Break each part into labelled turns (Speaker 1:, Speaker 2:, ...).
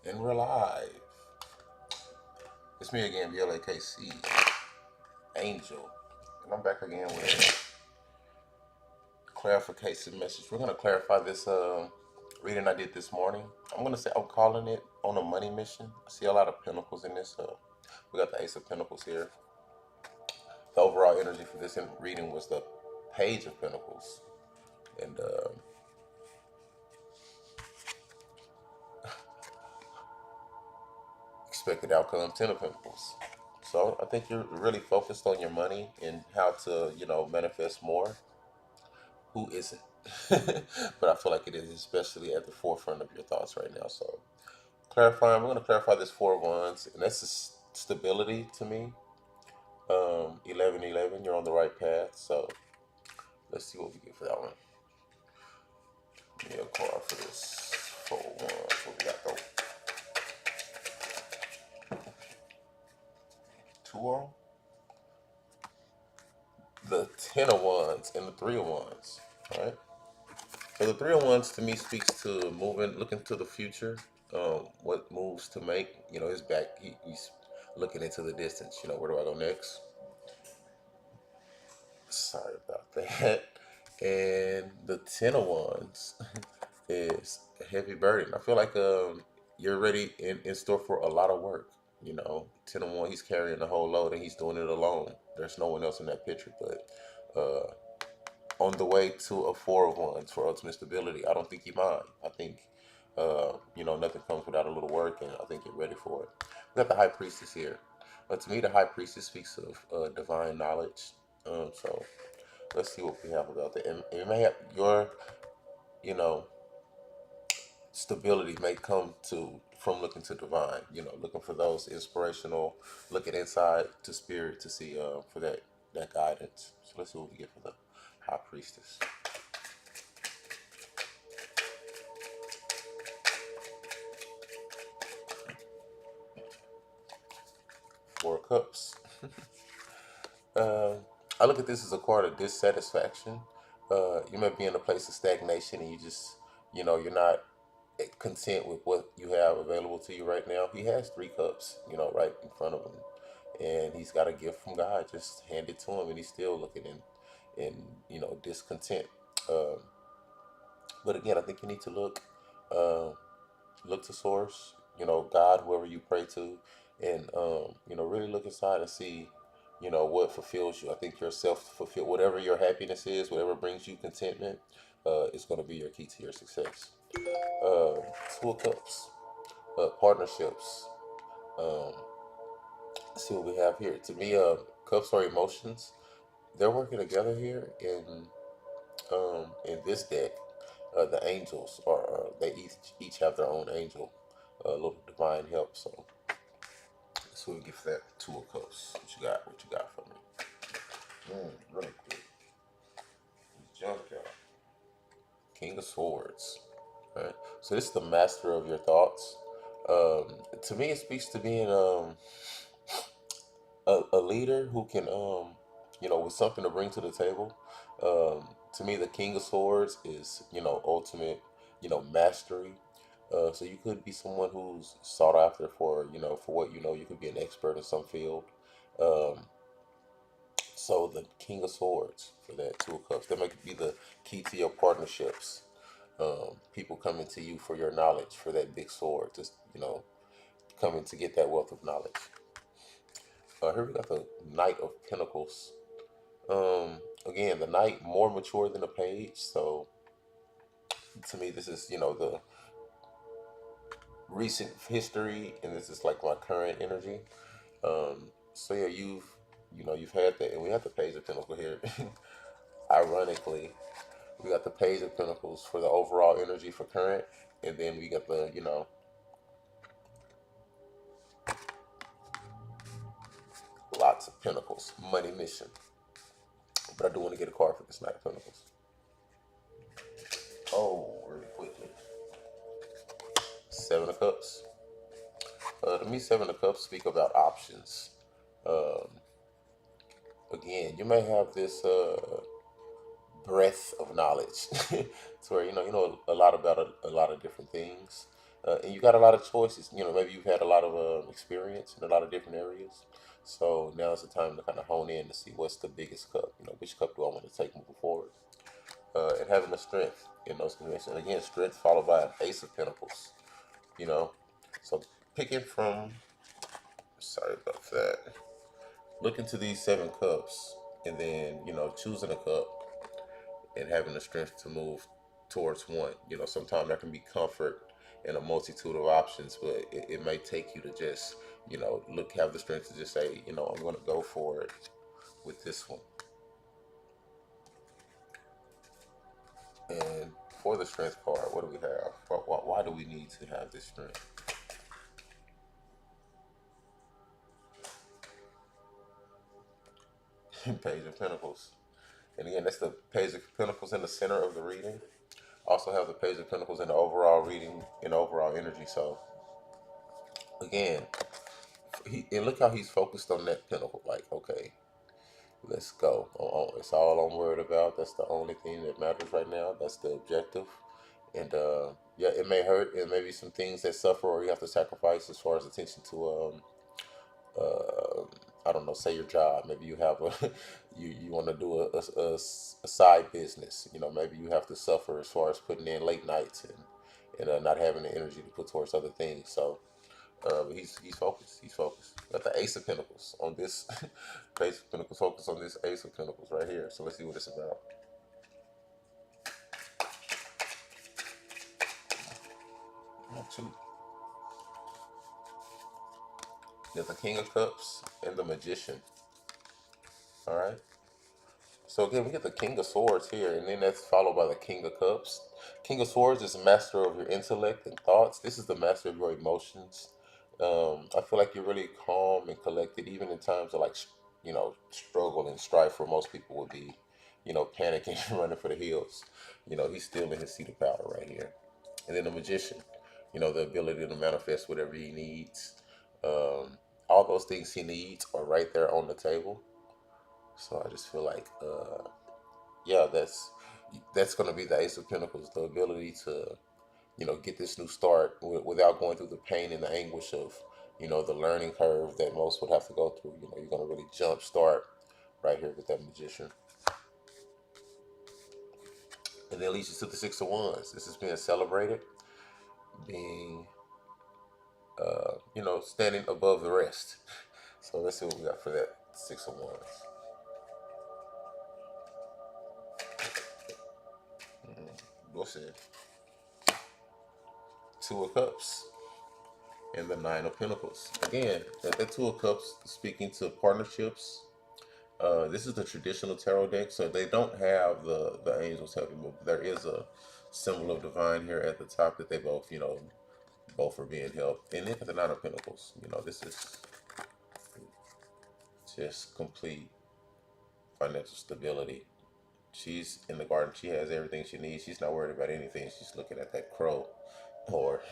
Speaker 1: And we're live. It's me again, BlaKC, Angel. And I'm back again with a clarification message. We're going to clarify this reading I did this morning. I'm going to say I'm calling it On a Money Mission. I see a lot of pentacles in this. We got the Ace of Pentacles here. The overall energy for this reading was the Page of Pentacles. And expected outcome, Ten of Pentacles. So I think you're really focused on your money and how to, manifest more. Who isn't? But I feel like it is especially at the forefront of your thoughts right now. So clarifying, we're going to clarify this four of wands, and that's stability to me. 1111, you're on the right path. So let's see what we get for that one. Give me a card for this four of wands. What we got though? Two on the ten of wands and the three of wands. All right. So the three of wands to me speaks to moving, looking to the future, what moves to make. His back, he's looking into the distance. Where do I go next? Sorry about that. And the ten of wands is a heavy burden. I feel like you're ready in store for a lot of work. Ten of wands, he's carrying the whole load and he's doing it alone. There's no one else in that picture, but on the way to a four of wands for ultimate stability. I don't think you mind. I think nothing comes without a little work, and I think you're ready for it. We got the high priestess here. But to me, the high priestess speaks of divine knowledge. So let's see what we have about that. And it may have your, you know, stability may come to from looking to divine. Looking for those inspirational, looking inside to spirit to see for that guidance. So let's see what we get for the high priestess. Four of cups. Uh, I look at this as a card of dissatisfaction. You may be in a place of stagnation and you're not content with what you have available to you right now. He has three cups, right in front of him. And he's got a gift from God. Just hand it to him and he's still looking in discontent. Um, but again, I think you need to uh, look to source, God, whoever you pray to, and really look inside and see, what fulfills you. I think your self fulfill whatever your happiness is, whatever brings you contentment, is going to be your key to your success. Uh, Two of Cups, partnerships. Um, let's see what we have here. To me, cups are emotions. They're working together here in this deck. The angels are they each have their own angel, a little divine help. So let's see what we get for that two of cups. What you got? What you got for me? Really quick. Jump out. King of Swords. All right. So this is the master of your thoughts. To me, it speaks to being a leader who can with something to bring to the table. To me, the King of Swords is ultimate mastery. So you could be someone who's sought after for for what you could be an expert in some field. Um, so the King of Swords for that Two of Cups, that might be the key to your partnerships. People coming to you for your knowledge, for that big sword, just coming to get that wealth of knowledge. Here we got the Knight of Pentacles. Again, the Knight more mature than the Page, so to me, this is the recent history, and this is like my current energy. So yeah, you've had that, and we have the Page of Pentacles here. Ironically, we got the Page of Pentacles for the overall energy for current, and then we got the lots of Pentacles, money mission. But I do want to get a card for this Knight of Pentacles. Oh, really quickly. Seven of Cups. To me, Seven of Cups speak about options. Um, Again, you may have this breadth of knowledge, to where you know a lot about a lot of different things. and you got a lot of choices. Maybe you've had a lot of experience in a lot of different areas. So now is the time to kind of hone in to see what's the biggest cup. Which cup do I want to take moving forward? And having the strength in those conditions. Again, strength followed by an ace of pentacles. You know, so picking from. Sorry about that. Look into these seven cups, and then choosing a cup and having the strength to move towards one. Sometimes there can be comfort in a multitude of options, but it may take you to just have the strength to just say, I'm going to go for it with this one. And for the strength card, what do we have? Why do we need to have this strength? Page of Pentacles. And again, that's the Page of Pentacles in the center of the reading. Also have the Page of Pentacles in the overall reading and overall energy. So again, and look how he's focused on that pentacle. Like, okay, let's go. It's all I'm worried about. That's the only thing that matters right now. That's the objective. And yeah, it may hurt. It may be some things that suffer or you have to sacrifice as far as attention to uh, I don't know, say your job. Maybe you have a you want to do a side business. Maybe you have to suffer as far as putting in late nights and not having the energy to put towards other things. So but he's focused. He's focused. Got the Ace of Pentacles on this Ace of Pentacles. Focus on this Ace of Pentacles right here. So let's see what it's about. Two. Got the King of Cups and the Magician. All right. So again, we get the King of Swords here, and then that's followed by the King of Cups. King of Swords is master of your intellect and thoughts. This is the master of your emotions. I feel like you're really calm and collected, even in times of like, struggle and strife, where most people would be, panicking and running for the hills. He's still in his seat of power right here. And then the Magician, the ability to manifest whatever he needs. All those things he needs are right there on the table. So I just feel like, yeah, that's going to be the Ace of Pentacles, the ability to, get this new start without going through the pain and the anguish of, the learning curve that most would have to go through. You're going to really jump start right here with that Magician. And then leads you to the Six of Wands. This is being celebrated, being, standing above the rest. So let's see what we got for that Six of Wands. What's it? Two of Cups and the Nine of Pentacles. Again, that Two of Cups speaking to partnerships. This is the traditional tarot deck, so they don't have the angels helping, but there is a symbol of divine here at the top that they both, both are being helped. And then at the Nine of Pentacles, this is just complete financial stability. She's in the garden. She has everything she needs. She's not worried about anything. She's looking at that crow or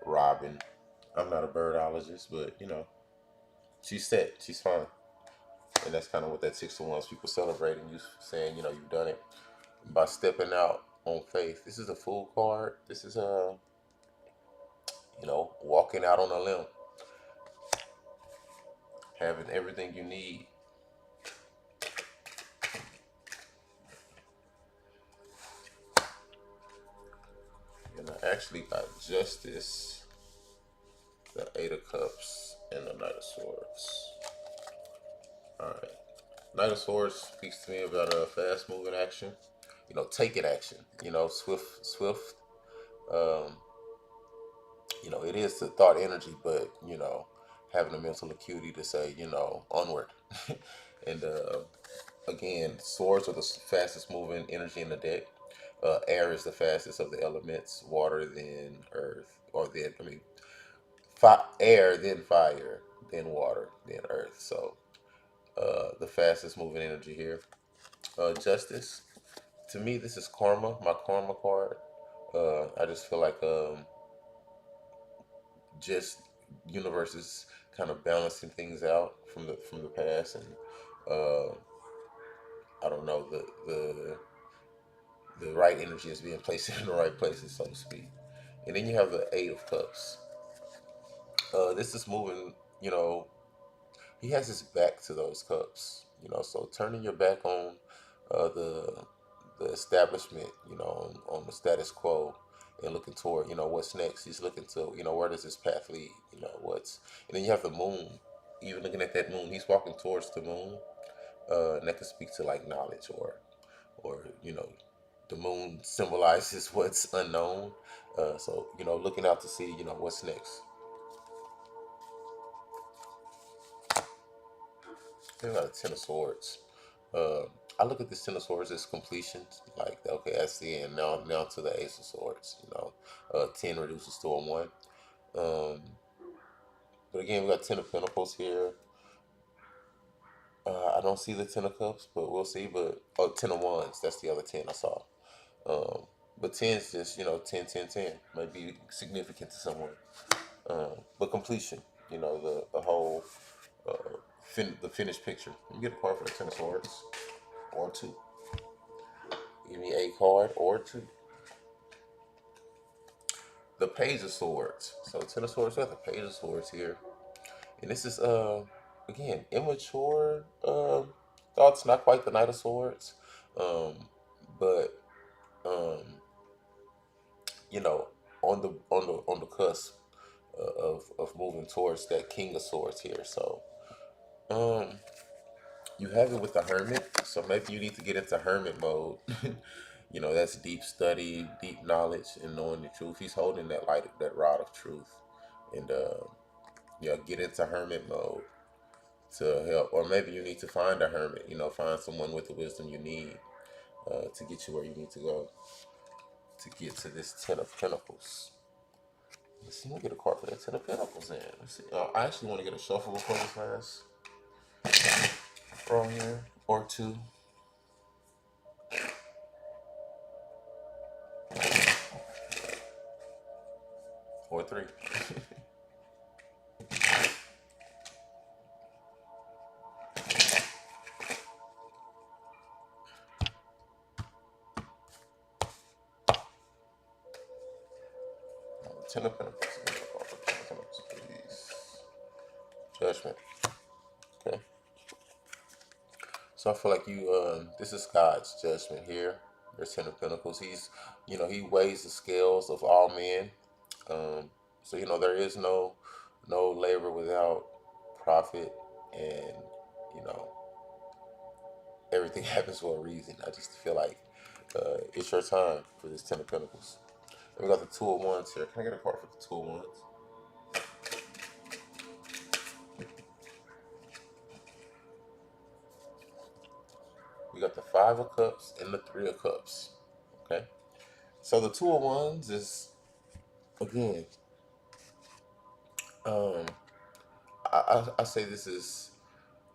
Speaker 1: robin. I'm not a birdologist, but she's set. She's fine. And that's kind of what that Six of Wands people celebrating. You saying, you've done it by stepping out on faith. This is a Fool card. This is walking out on a limb, having everything you need. And I actually got Justice, the Eight of Cups, and the Knight of Swords. All right. Knight of Swords speaks to me about a fast moving action. Taking action. Swift. Um, it is the thought energy, but having the mental acuity to say, onward. And again, swords are the fastest moving energy in the deck. Air is the fastest of the elements. Water, then earth, or then air, then fire, then water, then earth. So the fastest moving energy here. Justice. To me, this is karma. My karma card. I just feel like just universe is kind of balancing things out from the past, and uh, I don't know, the right energy is being placed in the right places, so to speak. And then you have the Eight of Cups. This is moving, you know, he has his back to those cups, you know, so turning your back on uh, the the establishment, you know, on the status quo and looking toward, you know, what's next. He's looking to, you know, where does this path lead? You know, what's and then you have the moon. Even looking at that moon, he's walking towards the moon. And that could speak to like knowledge or you know, the moon symbolizes what's unknown. So, you know, looking out to see, you know, what's next. There's got a Ten of Swords. Uh, I look at this Ten of Swords as completions. Like, okay, that's the end. Now to the Ace of Swords. You know, 10 reduces to a 1. Um, but again, we got Ten of Pentacles here. I don't see the Ten of Cups, but we'll see. But, oh, Ten of Wands. That's the other 10 I saw. Um, but 10 is just, you know, 10, 10, 10. Might be significant to someone. But completion, you know, the whole, uh, the finished picture. You get a card for the Ten of Swords or two. Give me a card or two. The Page of Swords. So Ten of Swords, we got the Page of Swords here. And this is again immature thoughts, not quite the Knight of Swords. Um but um you know, on the cusp of moving towards that King of Swords here. So um you have it with the Hermit, so maybe you need to get into hermit mode. You know, that's deep study, deep knowledge, and knowing the truth. He's holding that light, that rod of truth, and yeah, get into hermit mode to help. Or maybe you need to find a hermit. You know, find someone with the wisdom you need to get you where you need to go to get to this Ten of Pentacles. Let's see, we'll get a card for that Ten of Pentacles in. Let's see. I actually want to get a shuffle before this last row here, or two, or three. Ten of Pentacles. Ten of Pentacles, please. Judgment. Okay. So I feel like you, this is God's judgment here. There's Ten of Pentacles. He's, you know, he weighs the scales of all men. Um, so you know there is no labor without profit, and you know everything happens for a reason. I just feel like it's your time for this Ten of Pentacles. And we got the Two of Wands here. Can I get a card for the Two of Wands? We got the Five of Cups and the Three of Cups. Okay. So the Two of Wands is again. Um, I say this is,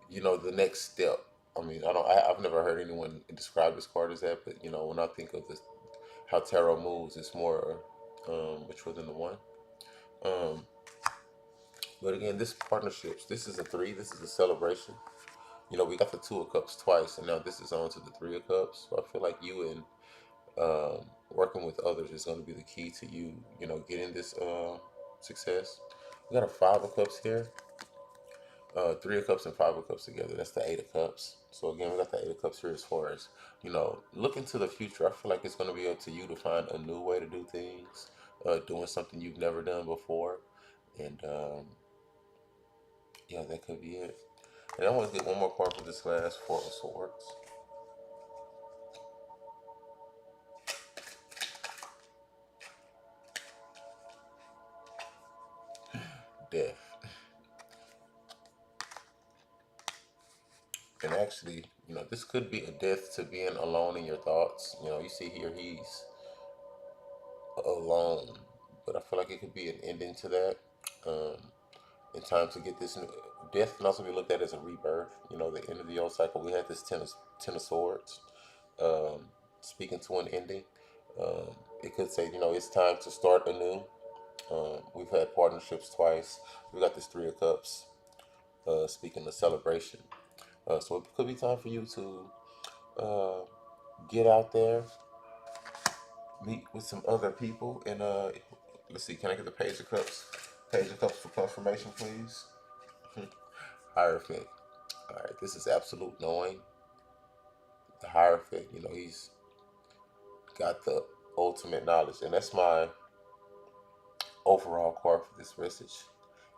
Speaker 1: you know, the next step. I mean, I've never heard anyone describe this card as that, but you know, when I think of this, how tarot moves, it's more mature than the one. Um, but again, this partnerships. This is a three. This is a celebration. You know, we got the Two of Cups twice, and now this is on to the Three of Cups. So I feel like you and working with others is going to be the key to you, you know, getting this success. We got a Five of Cups here. Three of Cups and Five of Cups together. That's the Eight of Cups. So again, we got the Eight of Cups here as far as, you know, look into the future. I feel like it's going to be up to you to find a new way to do things, doing something you've never done before. And yeah, that could be it. And I want to get one more card for this last Four of Swords. Death. And actually, you know, this could be a death to being alone in your thoughts. You know, you see here he's alone, but I feel like it could be an ending to that. Um, in time to get this new, death can also be looked at as a rebirth. You know, the end of the old cycle. We had this ten of swords, um, speaking to an ending. Um, it could say, you know, it's time to start anew. We've had partnerships twice. We got this Three of Cups, speaking of celebration. So it could be time for you to uh, get out there, meet with some other people, and Let's see. Can I get the Page of Cups? Page of Cups for confirmation, please. Hierophant. All right. This is absolute knowing. The Hierophant. You know, he's got the ultimate knowledge, and that's my overall card for this message.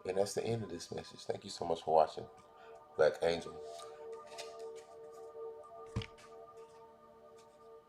Speaker 1: And that's the end of this message. Thank you so much for watching, Black Angel.